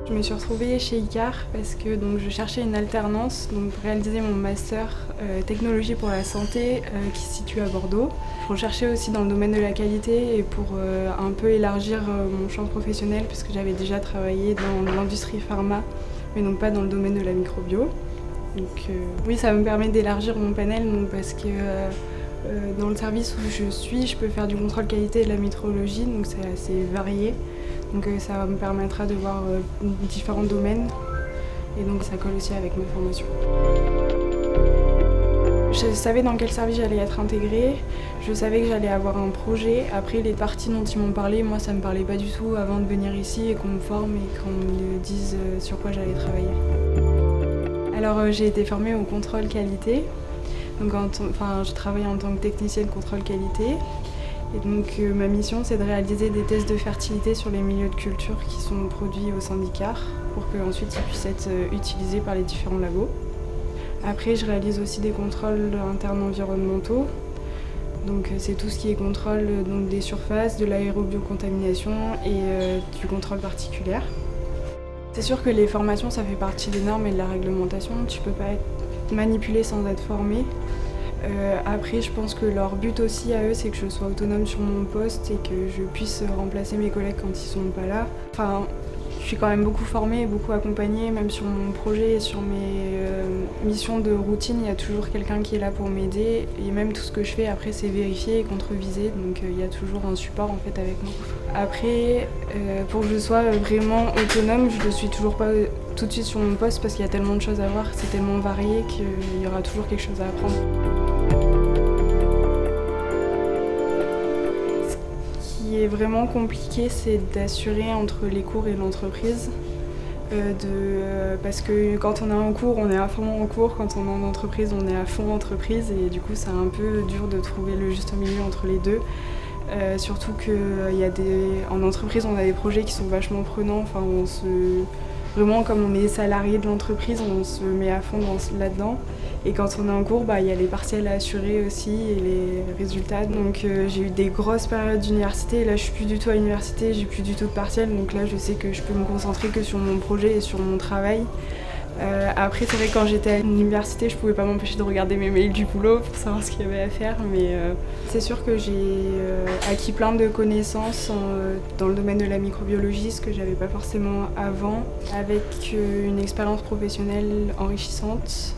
Je me suis retrouvée chez Icar parce que je cherchais une alternance pour réaliser mon master technologie pour la santé qui se situe à Bordeaux. Je recherchais aussi dans le domaine de la qualité et pour un peu élargir mon champ professionnel puisque j'avais déjà travaillé dans l'industrie pharma mais donc pas dans le domaine de la microbio. Oui, ça me permet d'élargir mon panel parce que dans le service où je suis, je peux faire du contrôle qualité et de la métrologie, donc c'est assez varié. Donc ça me permettra de voir différents domaines et donc ça colle aussi avec ma formation. Je savais dans quel service j'allais être intégrée, je savais que j'allais avoir un projet. Après les parties dont ils m'ont parlé, moi ça me parlait pas du tout avant de venir ici et qu'on me forme et qu'on me dise sur quoi j'allais travailler. Alors j'ai été formée au contrôle qualité, donc je travaille en tant que technicienne contrôle qualité. Et donc ma mission c'est de réaliser des tests de fertilité sur les milieux de culture qui sont produits au sein d'Icar pour qu'ensuite ils puissent être utilisés par les différents labos. Après je réalise aussi des contrôles internes environnementaux. Donc c'est tout ce qui est contrôle des surfaces, de l'aérobiocontamination et du contrôle particulaire. C'est sûr que les formations ça fait partie des normes et de la réglementation. Tu peux pas être manipulé sans être formé. Après, je pense que leur but aussi à eux, c'est que je sois autonome sur mon poste et que je puisse remplacer mes collègues quand ils sont pas là. Enfin, je suis quand même beaucoup formée et beaucoup accompagnée, même sur mon projet et sur mes missions de routine, il y a toujours quelqu'un qui est là pour m'aider et même tout ce que je fais après c'est vérifié et contrevisé, donc il y a toujours un support en fait avec moi. Après, pour que je sois vraiment autonome, je ne suis toujours pas tout de suite sur mon poste parce qu'il y a tellement de choses à voir, c'est tellement varié qu'il y aura toujours quelque chose à apprendre. Ce qui est vraiment compliqué, c'est d'assurer entre les cours et l'entreprise. Parce que quand on est en cours, on est à fond en cours, quand on est en entreprise, on est à fond entreprise et du coup c'est un peu dur de trouver le juste milieu entre les deux. Surtout qu'en entreprise on a des projets qui sont vachement prenants, vraiment comme on est salarié de l'entreprise, on se met à fond là-dedans. Et quand on est en cours, il y a les partiels à assurer aussi et les résultats. Donc j'ai eu des grosses périodes d'université. Là je suis plus du tout à l'université, j'ai plus du tout de partiels. Donc là je sais que je peux me concentrer que sur mon projet et sur mon travail. Après c'est vrai que quand j'étais à l'université, je pouvais pas m'empêcher de regarder mes mails du boulot pour savoir ce qu'il y avait à faire. Mais c'est sûr que j'ai acquis plein de connaissances dans le domaine de la microbiologie, ce que j'avais pas forcément avant, avec une expérience professionnelle enrichissante,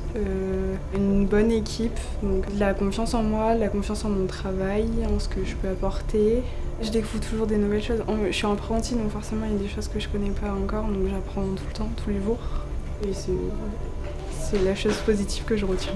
une bonne équipe, donc de la confiance en moi, de la confiance en mon travail, en ce que je peux apporter. Je découvre toujours des nouvelles choses. Je suis apprentie, donc forcément il y a des choses que je connais pas encore, donc j'apprends tout le temps, tous les jours. Et c'est la chose positive que je retiens.